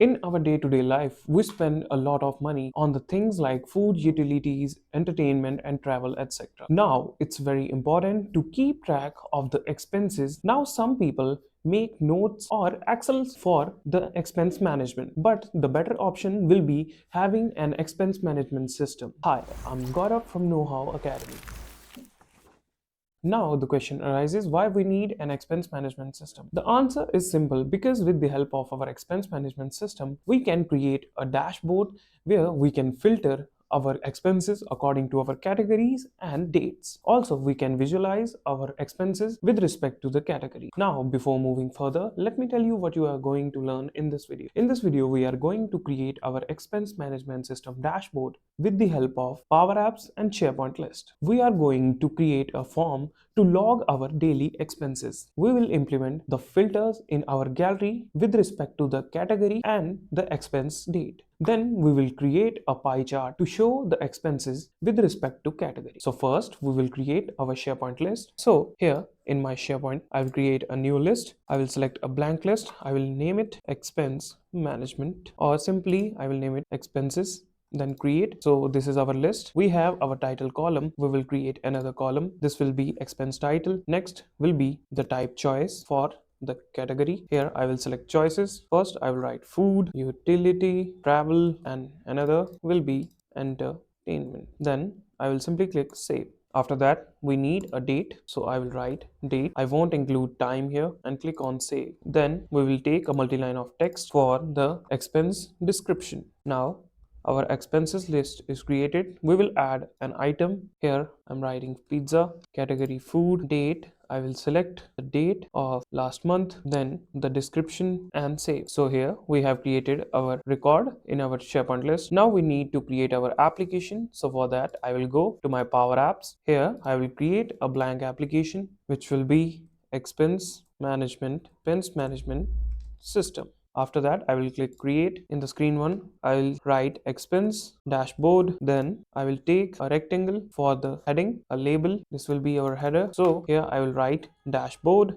In our day-to-day life, we spend a lot of money on the things like food, utilities, entertainment, and travel, etc. Now, it's very important to keep track of the expenses. Now, some people make notes or Excels for the expense management, but the better option will be having an expense management system. Hi, I'm Gaurav from Know How Academy. Now the question arises why we need an expense management system. The answer is simple, because with the help of our expense management system, we can create a dashboard where we can filter our expenses according to our categories and dates. Also, we can visualize our expenses with respect to the category. Now, before moving further, let me tell you what you are going to learn in this video. In this video, we are going to create our expense management system dashboard with the help of Power Apps and SharePoint list. We are going to create a form to log our daily expenses. We will implement the filters in our gallery with respect to the category and the expense date. Then we will create a pie chart to show the expenses with respect to category. So first we will create our SharePoint list. So here in my SharePoint, I will create a new list. I will select a blank list. I will name it expense management, or simply I will name it expenses, then create. So this is our list. We have our title column. We will create another column. This will be expense title. Next will be the type choice for the category. Here I will select choices. First I will write food, utility, travel, and another will be entertainment. Then I will simply click save. After that, we need a date, so I will write date. I won't include time here and click on save. Then we will take a multi-line of text for the expense description. Now our expenses list is created. We will add an item. Here I'm writing pizza, category food, date. I will select the date of last month, then the description and save. So here we have created our record in our SharePoint list. Now we need to create our application. So for that, I will go to my Power Apps. Here I will create a blank application which will be expense management system. After that, I will click create. In the screen one, I will write expense dashboard. Then I will take a rectangle for the heading, a label. This will be our header. So here I will write dashboard,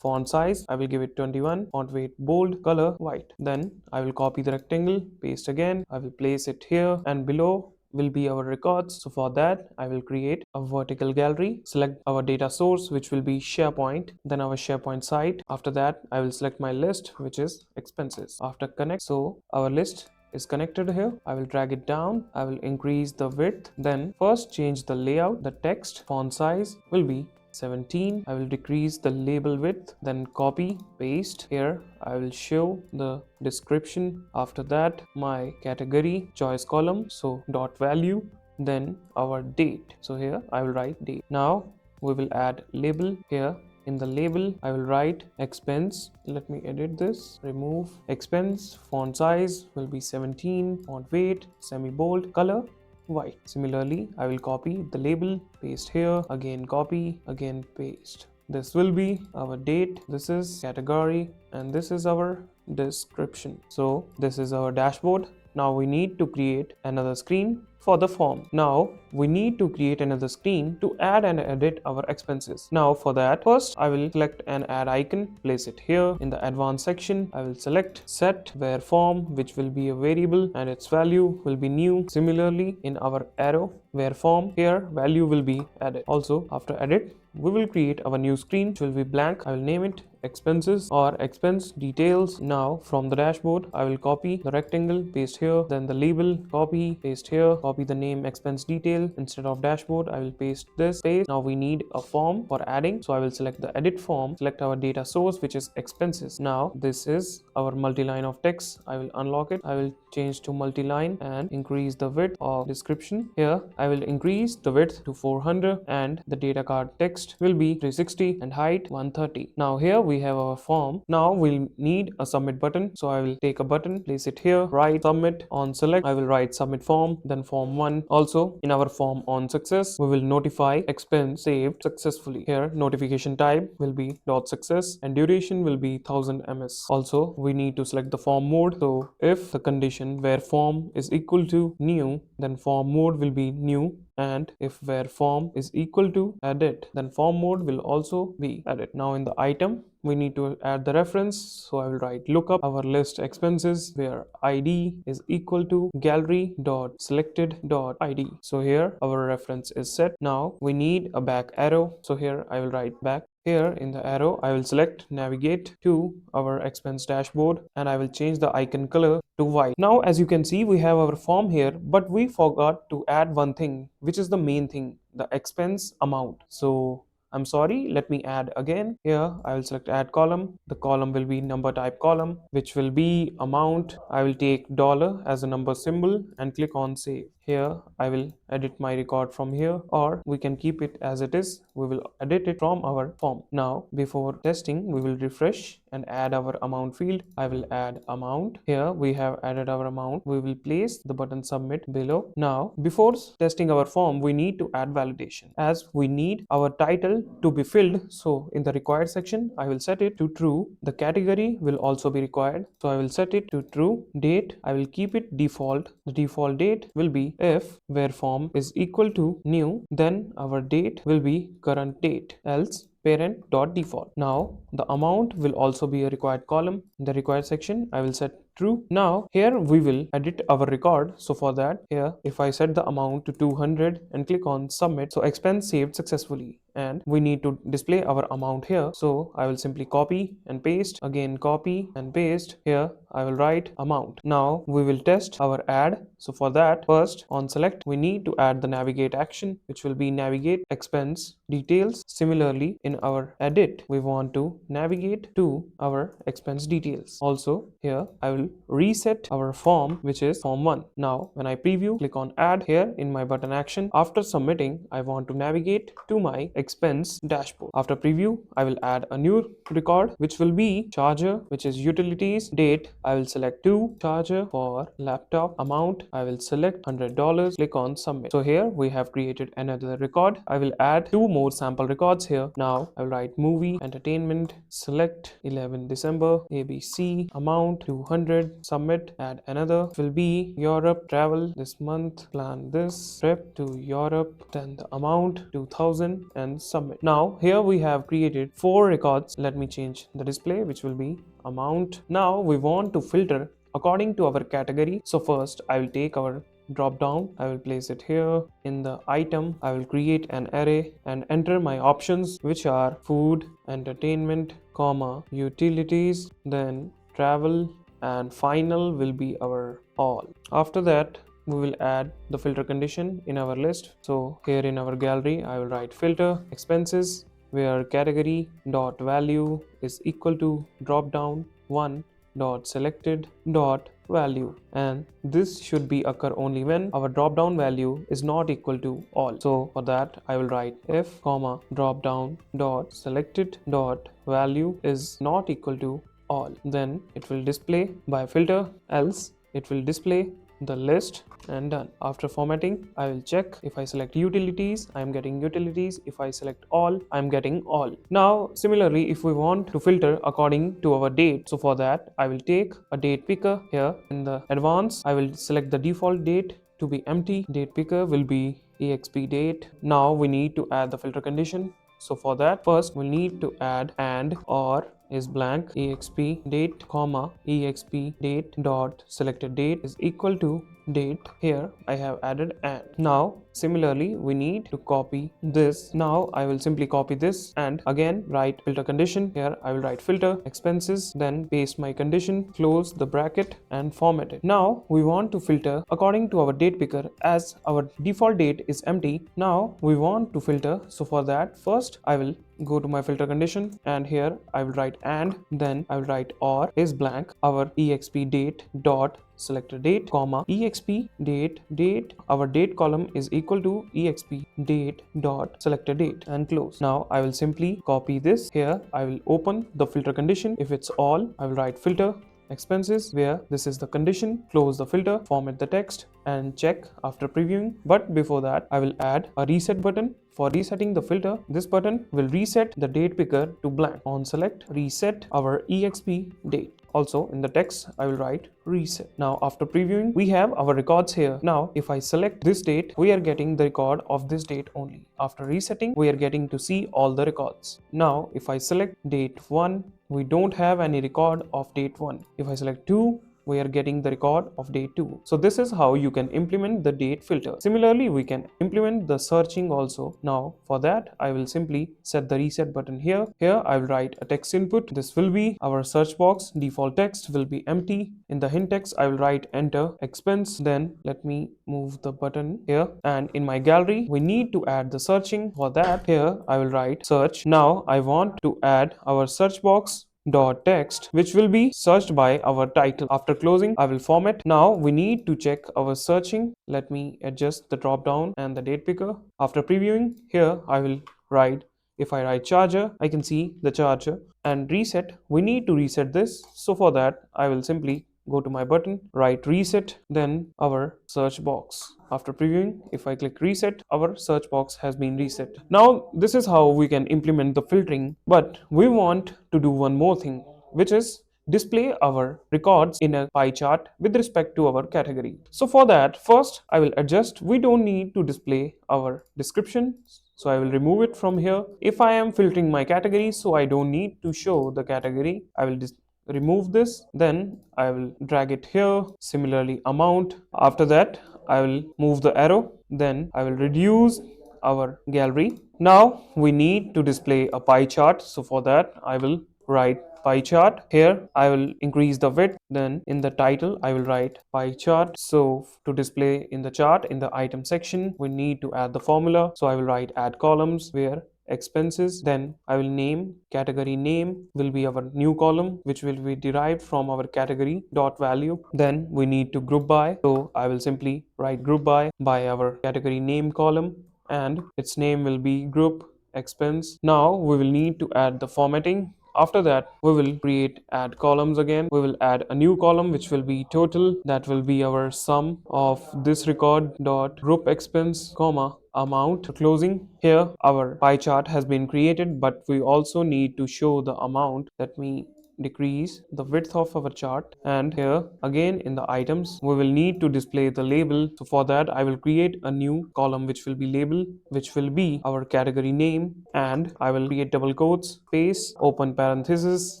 font size. I will give it 21, font weight bold, color white. Then I will copy the rectangle, paste again. I will place it here, and below will be our records. So for that, I will create a vertical gallery, select our data source, which will be SharePoint, then our SharePoint site. After that, I will select my list, which is expenses. After connect, so our list is connected here. I will drag it down. I will increase the width. Then first change the layout. The text font size will be 17. I will decrease the label width, then copy, paste. Here I will show the description. After that, my category choice column, so dot value, then our date. So here I will write date. Now we will add label. Here in the label I will write expense. Let me edit this, remove expense, font size will be 17, font weight semi bold, color white. Similarly, I will copy the label, paste here, again copy, again paste. This will be our date, this is category, and this is our description. So this is our dashboard. Now we need to create another screen for the form. Now we need to create another screen to add and edit our expenses. Now for that, first I will select an add icon, place it here in the advanced section. I will select set where form, which will be a variable and its value will be new. Similarly, in our arrow where form, here value will be added. Also after edit, we will create our new screen which will be blank. I will name it expenses or expense details. Now from the dashboard, I will copy the rectangle, paste here, then the label, copy, paste here, copy the name expense detail. Instead of dashboard, I will paste this, paste. Now we need a form for adding, so I will select the edit form, select our data source, which is expenses. Now this is our multi-line of text. I will unlock it. I will change to multi-line and increase the width of description. Here I will increase the width to 400 and the data card text will be 360 and height 130. Now here we have our form. Now we'll need a submit button, so I will take a button, place it here, write submit. On select, I will write submit form, then form 1. Also in our form on success, we will notify expense saved successfully. Here notification type will be .success and duration will be 1000 ms. Also we need to select the form mode. So if the condition where form is equal to new, then form mode will be new and if where form is equal to edit, then form mode will also be edit. Now in the item, we need to add the reference, so I will write lookup our list expenses where id is equal to gallery dot selected dot id. So here our reference is set. Now we need a back arrow, so here I will write back. Here in the arrow, I will select navigate to our expense dashboard and I will change the icon color to white. Now as you can see, we have our form here, but we forgot to add one thing, which is the main thing, the expense amount. So I'm sorry, let me add again. Here I will select add column. The column will be number type column, which will be amount. I will take dollar as a number symbol and click on save. Here I will edit my record from here, or we can keep it as it is. We will edit it from our form. Now before testing, we will refresh and add our amount field. I will add amount. Here we have added our amount. We will place the button submit below. Now before testing our form, we need to add validation, as we need our title to be filled. So in the required section, I will set it to true. The category will also be required, so I will set it to true. Date, I will keep it default. The default date will be if where form is equal to new, then our date will be current date, else parent.default. Now the amount will also be a required column. In the required section, I will set true. Now here we will edit our record. So for that, here if I set the amount to 200 and click on submit, so expense saved successfully, and we need to display our amount here. So I will simply copy and paste, again copy and paste. Here I will write amount. Now we will test our add. So for that, first on select, we need to add the navigate action, which will be navigate expense details. Similarly, in our edit, we want to navigate to our expense details. Also here I will reset our form, which is form 1. Now when I preview, click on add. Here in my button action, after submitting, I want to navigate to my expense dashboard. After preview, I will add a new record, which will be charger, which is utilities. Date, I will select to charger for laptop. Amount, I will select $100. Click on submit. So here we have created another record. I will add 2 more sample records here. Now I will write movie entertainment, select 11 December, ABC, amount 200, submit. Add another, will be Europe travel this month, plan this trip to Europe, then the amount 2000 and submit. Now here we have created 4 records. Let me change the display, which will be amount. Now we want to filter according to our category. So first I will take our drop down. I will place it here. In the item, I will create an array and enter my options, which are food, entertainment, comma, utilities, then travel, and final will be our all. After that, we will add the filter condition in our list. So here in our gallery, I will write filter expenses, where category dot value is equal to drop down 1 dot selected dot value, and this should be occur only when our drop down value is not equal to all. So for that, I will write if comma drop down dot selected dot value is not equal to all, then it will display by filter, else it will display the list, and done. After formatting, I will check. If I select utilities, I am getting utilities. If I select all, I am getting all. Now similarly, if we want to filter according to our date, so for that I will take a date picker. Here in the advanced, I will select the default date to be empty. Date picker will be exp date. Now we need to add the filter condition. So for that, first we'll need to add and or is blank exp date comma exp date dot selected date is equal to date. Here I have added and. Now similarly, we need to copy this. Now I will simply copy this and again write filter condition. Here I will write filter expenses, then paste my condition, close the bracket and format it. Now we want to filter according to our date picker, as our default date is empty. Now we want to filter, so for that, first I will go to my filter condition and here I will write and, then I will write or is blank our exp date dot selected date comma exp date. Our date column is equal to exp date dot selected date and close. Now I will simply copy this. Here I will open the filter condition. If it's all, I will write filter expenses, where this is the condition, close the filter, format the text and check after previewing. But before that, I will add a reset button. For resetting the filter, this button will reset the date picker to blank. On select, reset our exp date. Also in the text, I will write reset. Now after previewing, we have our records here. Now if I select this date, we are getting the record of this date only. After resetting, we are getting to see all the records. Now if I select date 1, we don't have any record of date 1. If I select 2, we are getting the record of day 2. So this is how you can implement the date filter. Similarly, we can implement the searching also. Now for that, I will simply set the reset button here. Here I will write a text input. This will be our search box. Default text will be empty. In the hint text, I will write enter expense. Then let me move the button here. And in my gallery, we need to add the searching. For that, here I will write search. Now I want to add our search box dot text, which will be searched by our title. After closing, I will format. Now we need to check our searching. Let me adjust the drop down and the date picker. After previewing, here I will write, if I write charger, I can see the charger. And reset, we need to reset this. So for that, I will simply go to my button, write reset, then our search box. After previewing, if I click reset, our search box has been reset. Now, this is how we can implement the filtering, but we want to do one more thing, which is display our records in a pie chart with respect to our category. So for that, first I will adjust. We don't need to display our description. So I will remove it from here. If I am filtering my category, so I don't need to show the category, I will remove this. Then I will drag it here. Similarly, amount. After that, I will move the arrow. Then I will reduce our gallery. Now we need to display a pie chart. So for that, I will write pie chart. Here I will increase the width. Then in the title I will write pie chart. So to display in the chart, in the item section, we need to add the formula. So I will write add columns where expenses. Then I will name, category name will be our new column, which will be derived from our category dot value. Then we need to group by. So I will simply write group by our category name column, and its name will be group expense. Now we will need to add the formatting. After that, we will create add columns again. We will add a new column which will be total. That will be our sum of this record dot group expense, comma amount. Closing. Here our pie chart has been created, but we also need to show the amount. Let me decrease the width of our chart, and here again in the items we will need to display the label. So for that, I will create a new column which will be label, which will be our category name, and I will create double quotes, space, open parenthesis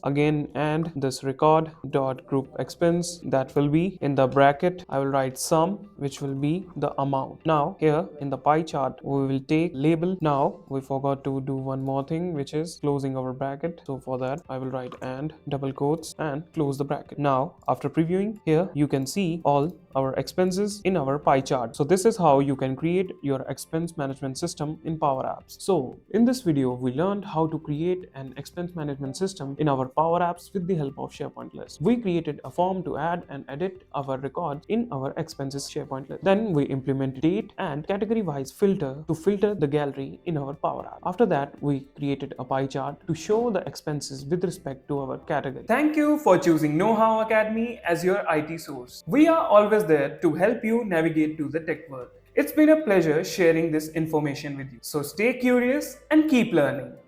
again, and this record dot group expense, that will be in the bracket. I will write sum, which will be the amount. Now here in the pie chart we will take label. Now we forgot to do one more thing, which is closing our bracket. So for that, I will write and double quotes and close the bracket. Now after previewing, here you can see all our expenses in our pie chart. So this is how you can create your expense management system in Power Apps. So in this video, we learned how to create an expense management system in our Power Apps with the help of SharePoint list. We created a form to add and edit our records in our expenses SharePoint list. Then we implemented date and category wise filter to filter the gallery in our Power App. After that, we created a pie chart to show the expenses with respect to our category. Thank you for choosing Know How Academy as your IT source. We are always there to help you navigate to the tech world. It's been a pleasure sharing this information with you. So stay curious and keep learning.